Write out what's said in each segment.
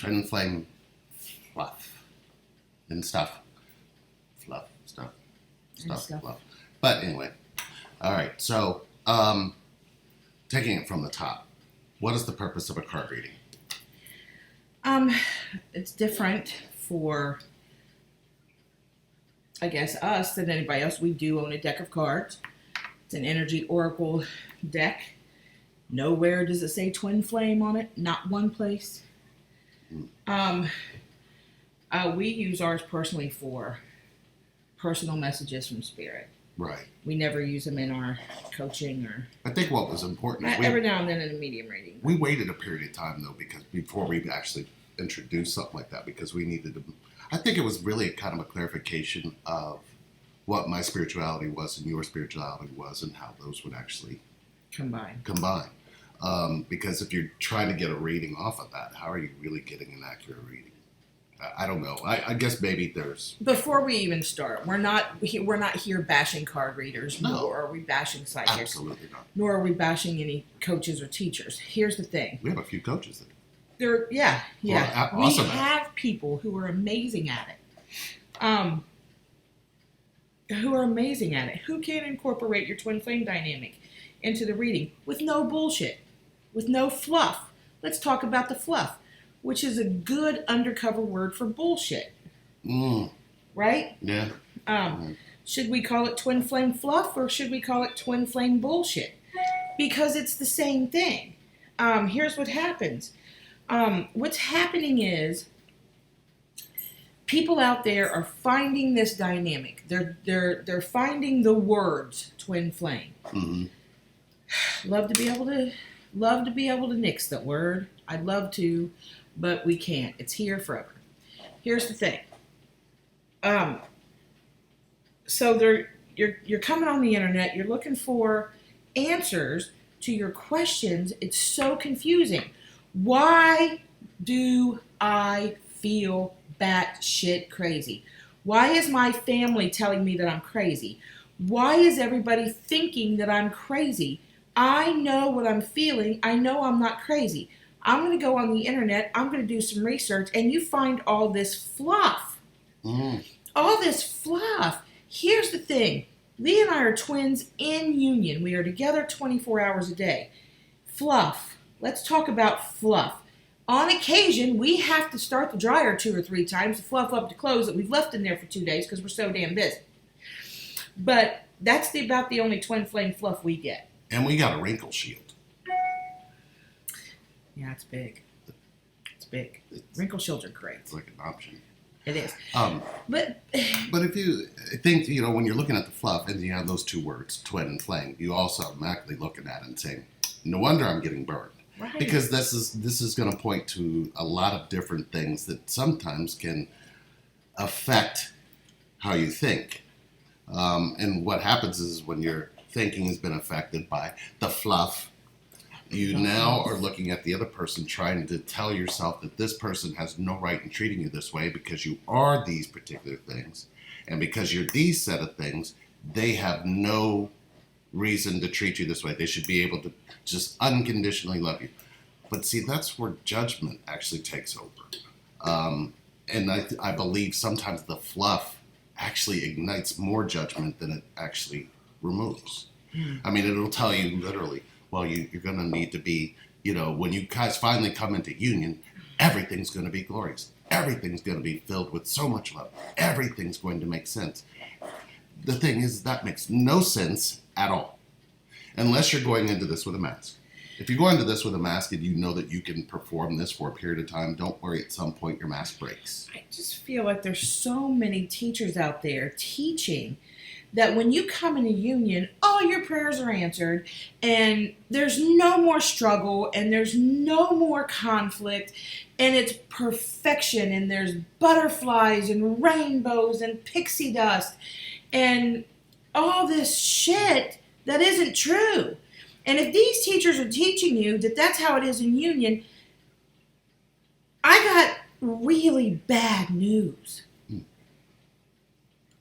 twin flame fluff and stuff. Stuff, fluff. But anyway, all right. So, taking it from the top, what is the purpose of a card reading? It's different for, I guess, us than anybody else. We do own a deck of cards. It's an energy oracle deck. Nowhere does it say twin flame on it. Not one place. We use ours personally for personal messages from spirit. Right. We never use them in our coaching or. I think what was important is every now and then in a medium reading. We waited a period of time though, because before we actually introduced something like that, because we needed to. I think it was really kind of a clarification of what my spirituality was and your spirituality was, and how those would actually combine. Because if you're trying to get a reading off of that, how are you really getting an accurate reading? I don't know. I guess maybe there's. Before we even start, we're not here bashing card readers. No. Nor are we bashing psychics. Absolutely not. Nor are we bashing any coaches or teachers. Here's the thing. We have a few coaches that. Yeah. Awesome. We have people who are amazing at it. Who can incorporate your twin flame dynamic into the reading with no bullshit, with no fluff. Let's talk about the fluff, which is a good undercover word for bullshit. Right? Yeah. Should we call it twin flame fluff or should we call it twin flame bullshit? Because it's the same thing. Here's what happens. What's happening is people out there are finding this dynamic. They're finding the words twin flame. Mm-hmm. Love to be able to nix that word. I'd love to, but we can't. It's here forever. Here's the thing. So you're coming on the internet. You're looking for answers to your questions. It's so confusing. Why do I feel batshit crazy? Why is my family telling me that I'm crazy? Why is everybody thinking that I'm crazy? I know what I'm feeling. I know I'm not crazy. I'm going to go on the internet. I'm going to do some research. And you find all this fluff. All this fluff. Here's the thing. Lee and I are twins in union. We are together 24 hours a day. Fluff. Let's talk about fluff. On occasion, we have to start the dryer 2 or 3 times to fluff up the clothes that we've left in there for 2 days because we're so damn busy. But that's about the only twin flame fluff we get. And we got a wrinkle shield. Yeah, it's big. It's big. Wrinkle shields are great. It's like an option. It is. But if you think, when you're looking at the fluff and you have those 2 words, twin and flame, you also automatically looking at it and saying, no wonder I'm getting burned. Right. Because this is going to point to a lot of different things that sometimes can affect how you think. And what happens is when your thinking has been affected by the fluff, you now are looking at the other person trying to tell yourself that this person has no right in treating you this way because you are these particular things. And because you're these set of things, they have no reason to treat you this way. They should be able to just unconditionally love you. But see, that's where judgment actually takes over. And I believe sometimes the fluff actually ignites more judgment than it actually removes. I mean, it'll tell you literally, well, you're going to need to be, when you guys finally come into union, everything's going to be glorious. Everything's going to be filled with so much love. Everything's going to make sense. The thing is, that makes no sense at all, unless you're going into this with a mask. If you go into this with a mask and you know that you can perform this for a period of time, don't worry, at some point your mask breaks. I just feel like there's so many teachers out there teaching that when you come in a union, all your prayers are answered and there's no more struggle and there's no more conflict and it's perfection and there's butterflies and rainbows and pixie dust and all this shit that isn't true. And if these teachers are teaching you that that's how it is in union, I got really bad news.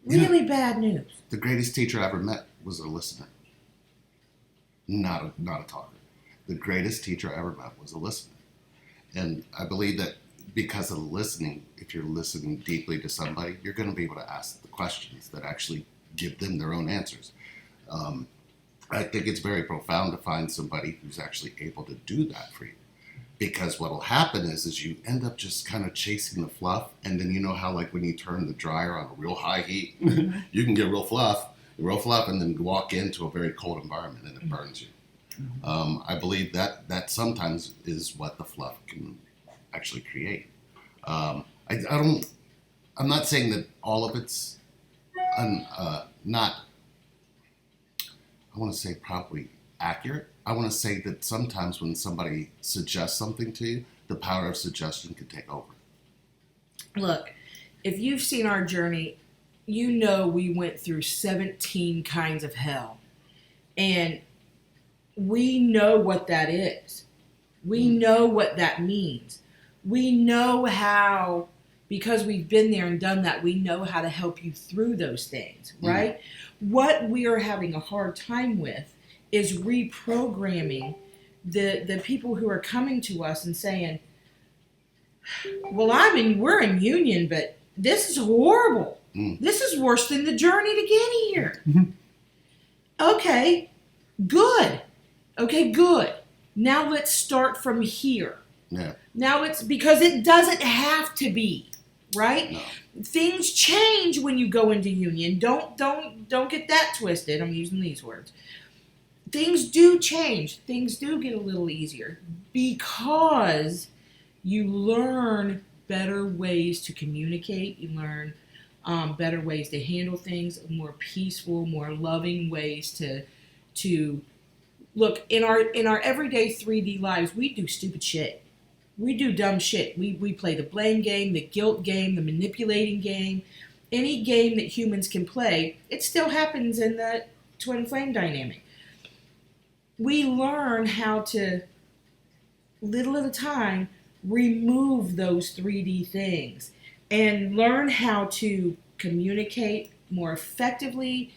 Really bad news. The greatest teacher I ever met was a listener, not a talker. The greatest teacher I ever met was a listener. And I believe that because of listening, if you're listening deeply to somebody, you're going to be able to ask the questions that actually give them their own answers. I think it's very profound to find somebody who's actually able to do that for you. Because what will happen is you end up just kind of chasing the fluff, and then you know how like when you turn the dryer on a real high heat, you can get real fluff, and then walk into a very cold environment and it burns you. I believe that sometimes is what the fluff can actually create. I'm not saying that all of it's not, I want to say probably accurate. I want to say that sometimes when somebody suggests something to you, the power of suggestion can take over. Look, if you've seen our journey, you know we went through 17 kinds of hell. And we know what that is. We know what that means. We know how, because we've been there and done that, we know how to help you through those things, right? What we are having a hard time with is reprogramming the people who are coming to us and saying, well, we're in union, but this is horrible. This is worse than the journey to get here. Okay, good. Now let's start from here. Yeah. Now it's because it doesn't have to be, right? No. Things change when you go into union. Don't get that twisted. I'm using these words. Things do change. Things do get a little easier because you learn better ways to communicate. You learn better ways to handle things, more peaceful, more loving ways to look in our everyday 3D lives. We do stupid shit. We do dumb shit. We play the blame game, the guilt game, the manipulating game. Any game that humans can play, it still happens in the twin flame dynamic. We learn how to, little at a time, remove those 3D things and learn how to communicate more effectively,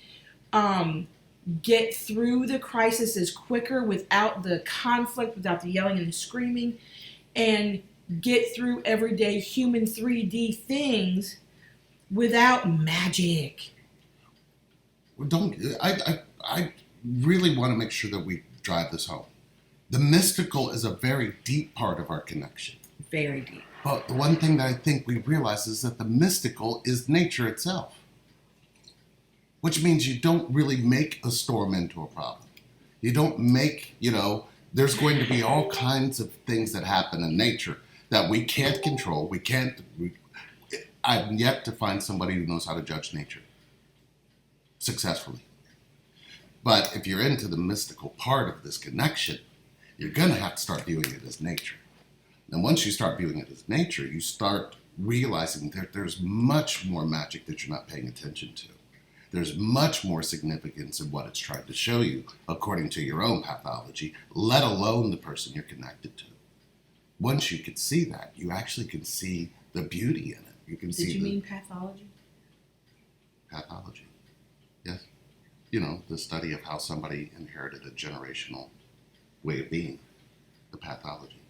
get through the crises quicker without the conflict, without the yelling and the screaming, and get through everyday human 3D things without magic. I really want to make sure that we drive this home. The mystical is a very deep part of our connection. Very deep. But the one thing that I think we realize is that the mystical is nature itself. Which means you don't really make a storm into a problem. You don't make, there's going to be all kinds of things that happen in nature that we can't control. I've yet to find somebody who knows how to judge nature successfully. But if you're into the mystical part of this connection, you're going to have to start viewing it as nature. And once you start viewing it as nature, you start realizing that there's much more magic that you're not paying attention to. There's much more significance in what it's trying to show you, according to your own pathology, let alone the person you're connected to. Once you can see that, you actually can see the beauty in it. You can see. Did you mean pathology? Pathology, yes. The study of how somebody inherited a generational way of being, the pathology.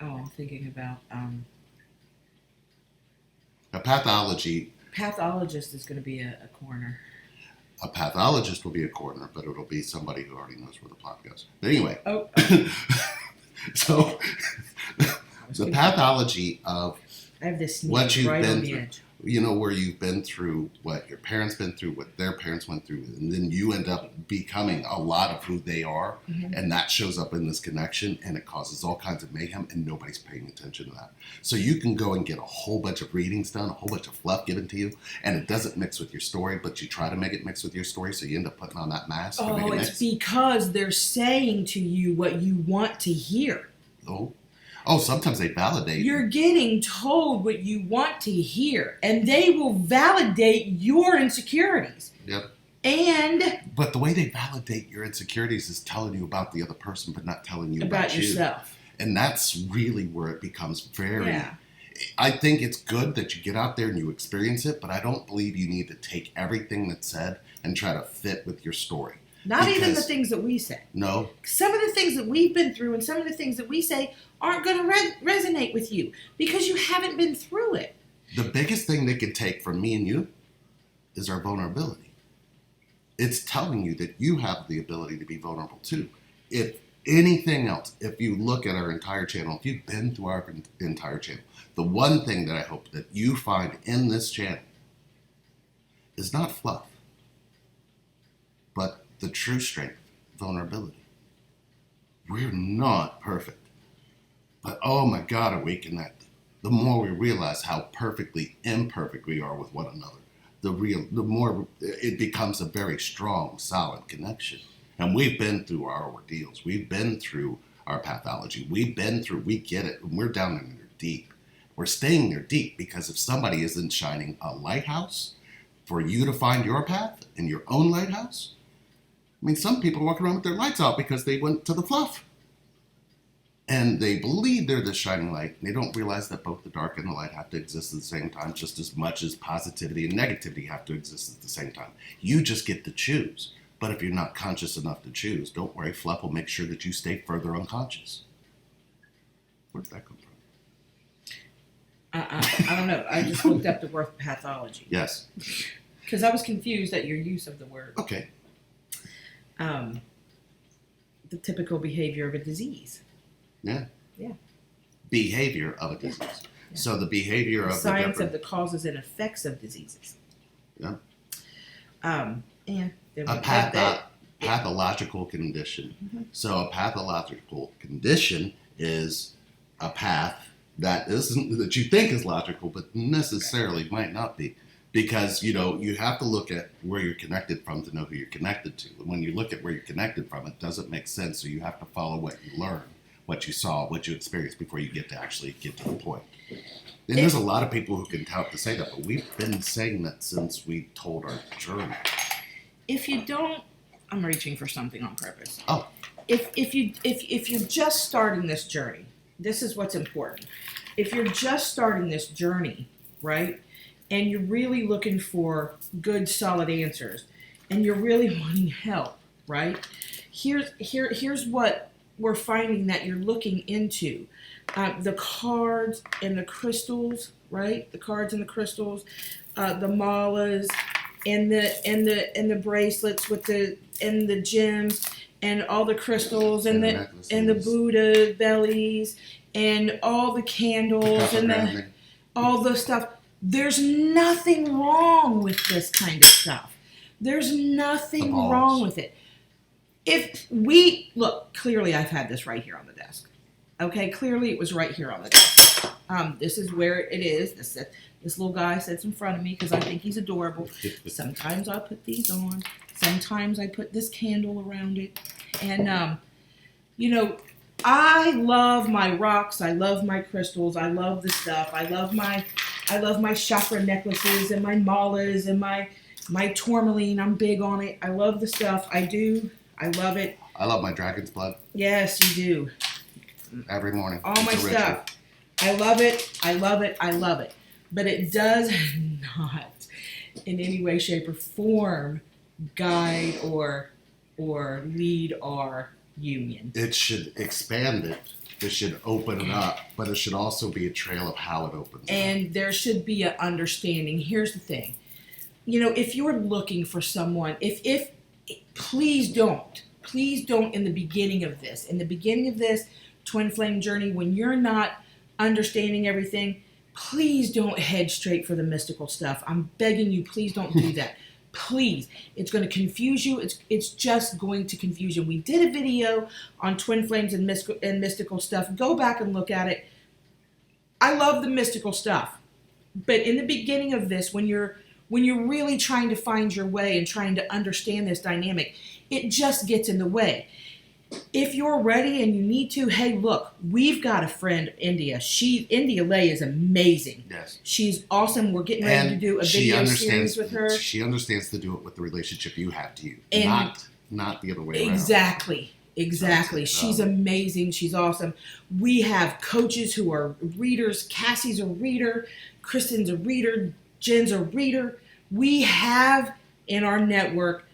Oh, I'm thinking about a pathology. Pathologist is going to be a coroner. A pathologist will be a coroner, but it'll be somebody who already knows where the plot goes. But anyway, so the pathology of I have this what you've right been on the through, edge. where you've been through, what your parents been through, what their parents went through, and then you end up becoming a lot of who they are, and that shows up in this connection, and it causes all kinds of mayhem, and nobody's paying attention to that. So you can go and get a whole bunch of readings done, a whole bunch of fluff given to you, and it doesn't mix with your story, but you try to make it mix with your story, so you end up putting on that mask to make it mix. It's because they're saying to you what you want to hear. Oh, sometimes they validate. You're getting told what you want to hear, and they will validate your insecurities. Yep. But the way they validate your insecurities is telling you about the other person, but not telling you about yourself. And that's really where it becomes very... Yeah. I think it's good that you get out there and you experience it, but I don't believe you need to take everything that's said and try to fit with your story. Not even the Because- things that we say. No, Some of the things that we've been through and some of the things that we say aren't going to resonate with you because you haven't been through it. the biggest thing they could take from me and you is our vulnerability. It's telling you that you have the ability to be vulnerable too. If anything else, if you look at our entire channel, if you've been through our entire channel, the one thing that I hope that you find in this channel is not fluff, but the true strength, vulnerability. We're not perfect, but oh my God, are we connected? The more we realize how perfectly imperfect we are with one another, the more it becomes a very strong, solid connection. And we've been through our ordeals. We've been through our pathology. We get it. And we're down in there deep. We're staying there deep because if somebody isn't shining a lighthouse for you to find your path in your own lighthouse, I mean, some people walk around with their lights out because they went to the fluff. And they believe they're the shining light. And they don't realize that both the dark and the light have to exist at the same time, just as much as positivity and negativity have to exist at the same time. You just get to choose. But if you're not conscious enough to choose, don't worry, fluff will make sure that you stay further unconscious. Where did that come from? I don't know. I just looked up the word pathology. Yes. Because I was confused at your use of the word. Okay. The typical behavior of a disease. Yeah. Yeah. Behavior of a disease. Yeah. So the behavior of Science the of the causes and effects of diseases. Yeah. And pathological condition. Mm-hmm. So a pathological condition is a path that you think is logical, but necessarily might not be. Because, you have to look at where you're connected from to know who you're connected to. And when you look at where you're connected from, it doesn't make sense. So you have to follow what you learn, what you saw, what you experienced before you get to actually get to the point. And there's a lot of people who can tout to say that, but we've been saying that since we told our journey. If you don't, I'm reaching for something on purpose. Oh. If you're just starting this journey, this is what's important. If you're just starting this journey, right, and you're really looking for good, solid answers, and you're really wanting help, right? Here's what we're finding that you're looking into. The cards and the crystals, right? The cards and the crystals, the malas, and the bracelets with the gems, and all the crystals, and the Buddha bellies, and all the candles, and all the stuff. There's nothing wrong with this kind of stuff. There's nothing wrong with it. If we look, clearly I've had this right here on the desk. Okay, clearly it was right here on the desk. This is where it is. This little guy sits in front of me because I think he's adorable. Sometimes I put these on. Sometimes I put this candle around it. And, I love my rocks. I love my crystals. I love the stuff. I love my chakra necklaces and my malas and my tourmaline. I'm big on it. I love the stuff. I do. I love it. I love my dragon's blood. Yes, you do. Every morning. All my stuff. I love it. I love it. I love it. But it does not in any way, shape, or form guide or lead our union. It should expand it. It should open it up, but it should also be a trail of how it opens and up. There should be an understanding. Here's the thing. If you're looking for someone, if please don't in the beginning of this twin flame journey, when you're not understanding everything, please don't head straight for the mystical stuff. I'm begging you, please don't do that. Please. It's going to confuse you. It's just going to confuse you. We did a video on twin flames and mystical stuff. Go back and look at it. I love the mystical stuff. But in the beginning of this, when you're really trying to find your way and trying to understand this dynamic, it just gets in the way. If you're ready and you need to, hey, look, we've got a friend, India. India Lay is amazing. Yes. She's awesome. We're getting ready to do a video series with her. She understands to do it with the relationship you have to you, not the other way around. Exactly. She's amazing. She's awesome. We have coaches who are readers. Cassie's a reader. Kristen's a reader. Jen's a reader. We have in our network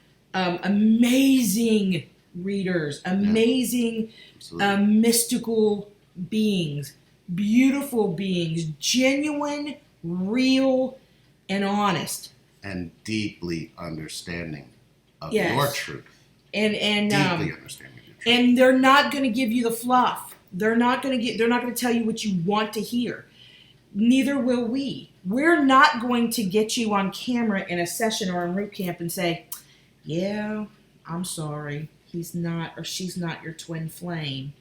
amazing readers, amazing mystical beings, beautiful beings, genuine, real, and honest. And deeply understanding of Yes. your truth. And Deeply understanding your truth. and they're not going to give you the fluff. They're not going to tell you what you want to hear. Neither will we. We're not going to get you on camera in a session or in root camp and say, yeah, I'm sorry, he's not or she's not your twin flame.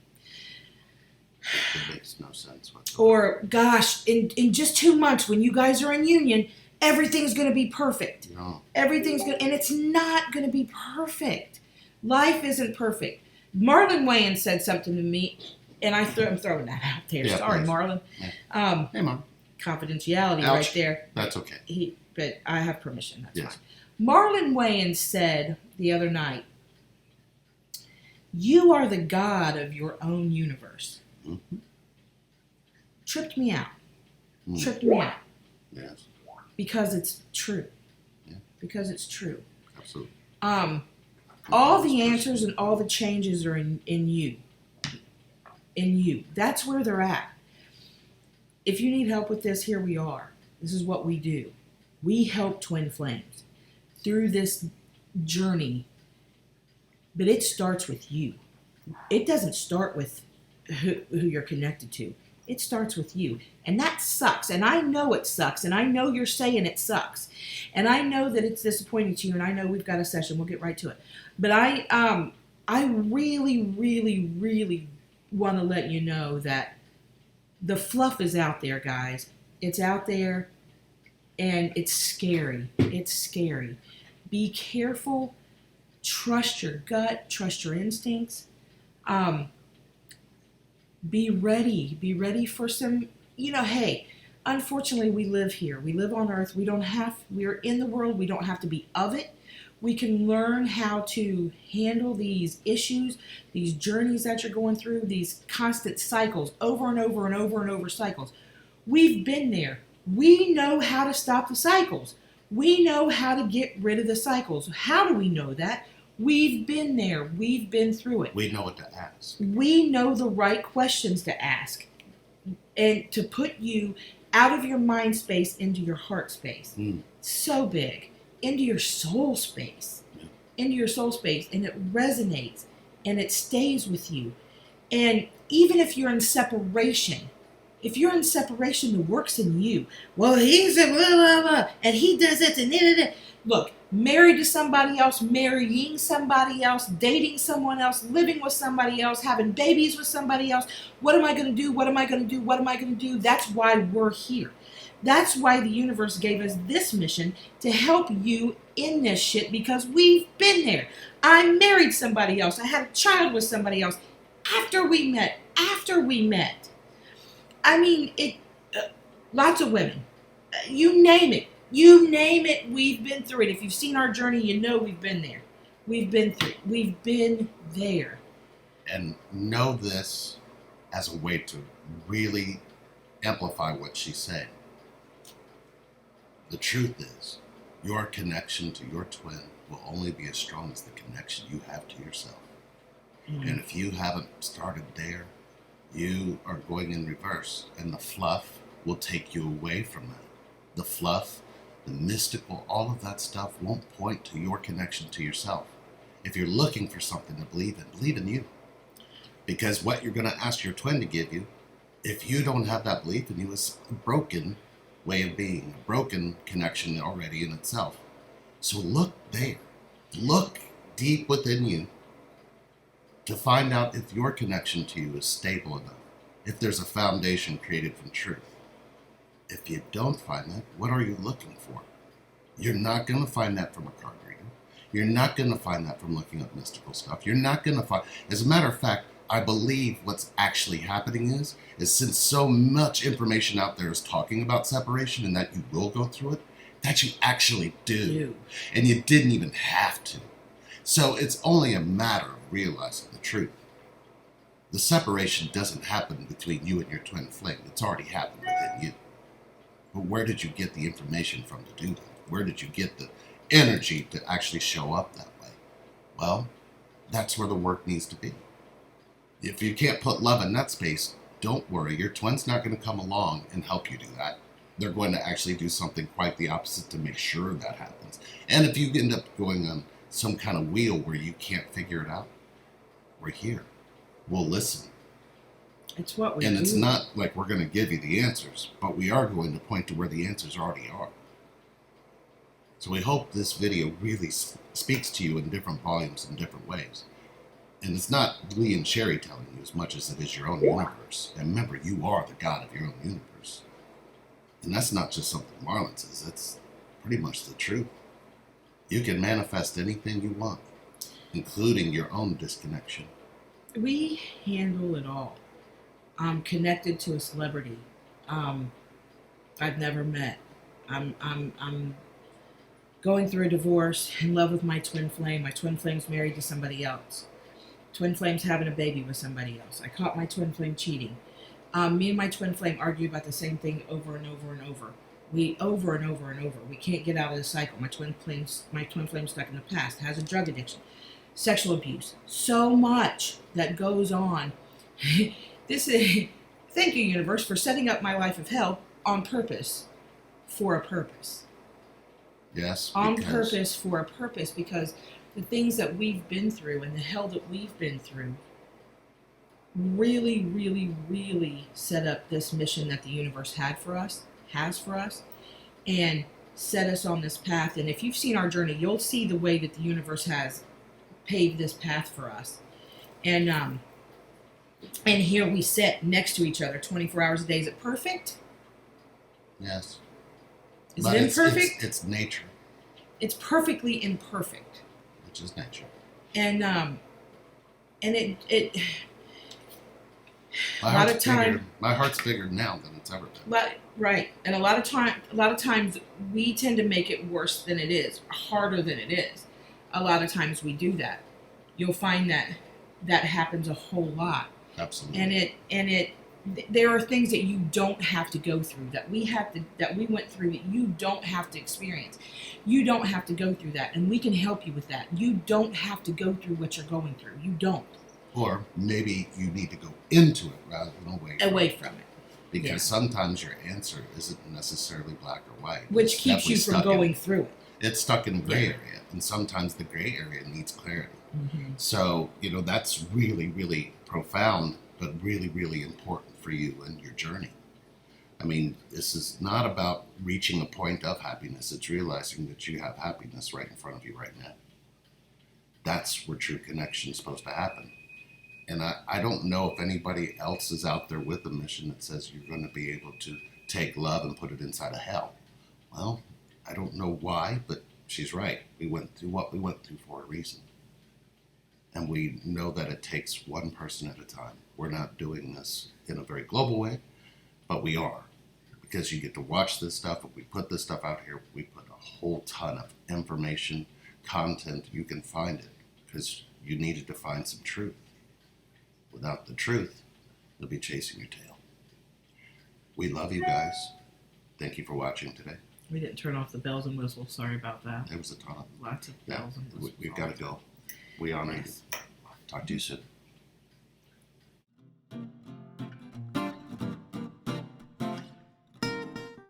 It makes no sense whatsoever. Or, gosh, in just 2 months when you guys are in union, everything's going to be perfect. No. Everything's going to, and it's not going to be perfect. Life isn't perfect. Marlon Wayans said something to me, and I'm throwing that out there. Yeah, Sorry, please. Marlon. Yeah. Hey, Mom. Confidentiality Ouch. right there. That's okay. But I have permission. That's Yes. fine. Marlon Wayans said the other night, "You are the God of your own universe." Mm-hmm. Tripped me out. Mm. Tripped me out Yes. because it's true. Yeah. Because it's true. Absolutely. All the answers and all the changes are in you. In you. That's where they're at. If you need help with this, here we are. This is what we do. We help twin flames through this journey. But it starts with you. It doesn't start with who you're connected to. It starts with you. And that sucks. And I know it sucks. And I know you're saying it sucks. And I know that it's disappointing to you. And I know we've got a session. We'll get right to it. But I really, really, really want to let you know that the fluff is out there, guys. It's out there. And it's scary. It's scary. Be careful. Trust your gut. Trust your instincts. Be ready. Be ready for some, hey, unfortunately we live here. We live on earth. We're in the world. We don't have to be of it. We can learn how to handle these issues, these journeys that you're going through, these constant cycles, over and over and over and over cycles. We've been there. We know how to stop the cycles. We know how to get rid of the cycles. How do we know that? We've been there. We've been through it. We know what to ask. We know the right questions to ask and to put you out of your mind space into your heart space. So big. Into your soul space. Into your soul space. And it resonates and it stays with you. And even if you're in separation, the work's in you. Well, he's a blah, blah, blah, and he does it, and da, da, da. Look, married to somebody else, marrying somebody else, dating someone else, living with somebody else, having babies with somebody else. What am I going to do? What am I going to do? What am I going to do? That's why we're here. That's why the universe gave us this mission to help you in this shit because we've been there. I married somebody else. I had a child with somebody else after we met. I mean, lots of women. You name it. We've been through it. If you've seen our journey, you know we've been there. We've been through it. We've been there. And know this as a way to really amplify what she's saying. The truth is, your connection to your twin will only be as strong as the connection you have to yourself. Mm-hmm. And if you haven't started there, you are going in reverse, and the fluff will take you away from that. The fluff, the mystical, all of that stuff won't point to your connection to yourself. If you're looking for something to believe in you. Because what you're going to ask your twin to give you, if you don't have that belief in you, is a broken way of being, a broken connection already in itself. So look there. Look deep within you to find out if your connection to you is stable enough, if there's a foundation created from truth. If you don't find that, what are you looking for? You're not going to find that from a card reading. You're not going to find that from looking up mystical stuff. You're not going to find, as a matter of fact, I believe what's actually happening is since so much information out there is talking about separation and that you will go through it, that you actually do. And you didn't even have to. So it's only a matter of realizing the truth. The separation doesn't happen between you and your twin flame. It's already happened within you. But where did you get the information from to do that? Where did you get the energy to actually show up that way? Well, that's where the work needs to be. If you can't put love in that space, don't worry. Your twin's not going to come along and help you do that. They're going to actually do something quite the opposite to make sure that happens. And if you end up going on some kind of wheel where you can't figure it out, we're here. We'll listen. It's what we And do. it's not like we're going to give you the answers, but we are going to point to where the answers already are. So we hope this video really speaks to you in different volumes in different ways. And it's not Lee and Sherry telling you as much as it is your own universe. And remember, you are the God of your own universe. And that's not just something Marlon says, that's pretty much the truth. You can manifest anything you want, including your own disconnection. We handle it all. I'm connected to a celebrity I've never met. I'm going through a divorce, in love with my twin flame. My twin flame's married to somebody else. Twin flame's having a baby with somebody else. I caught my twin flame cheating. Me and my twin flame argue about the same thing over and over and over. Over and over and over. We can't get out of the cycle. My twin flame's stuck in the past. Has a drug addiction, sexual abuse. So much that goes on. Thank you, universe, for setting up my life of hell on purpose, for a purpose. Yes. On purpose, for a purpose, because the things that we've been through and the hell that we've been through really, really, really set up this mission that the universe has for us, and set us on this path. And if you've seen our journey, you'll see the way that the universe has paved this path for us. And here we sit next to each other 24 hours a day. Is it perfect? Yes. Is it imperfect? It's nature. It's perfectly imperfect. Which is nature. And it My heart's bigger now than it's ever been. Right. And a lot of times we tend to make it worse than it is, harder than it is. A lot of times we do that. You'll find that happens a whole lot. Absolutely. And there are things that you don't have to go through, that we went through, that you don't have to experience. You don't have to go through that, and we can help you with that. You don't have to go through what you're going through. You don't. Or maybe you need to go into it rather than away from it. Because sometimes your answer isn't necessarily black or white. Which keeps you from going through it. It's stuck in a gray area, and sometimes the gray area needs clarity. Mm-hmm. So, that's really, really profound, but really, really important for you and your journey. I mean, this is not about reaching a point of happiness. It's realizing that you have happiness right in front of you right now. That's where true connection is supposed to happen. And I don't know if anybody else is out there with a mission that says you're going to be able to take love and put it inside of hell. Well, I don't know why, but she's right. We went through what we went through for a reason. And we know that it takes one person at a time. We're not doing this in a very global way, but we are. Because you get to watch this stuff. If we put this stuff out here, we put a whole ton of information, content. You can find it because you needed to find some truth. Without the truth, you'll be chasing your tail. We love you guys. Thank you for watching today. We didn't turn off the bells and whistles. Sorry about that. There was a ton of Lots of bells and whistles. We've got to go. We honor you. Talk to you soon.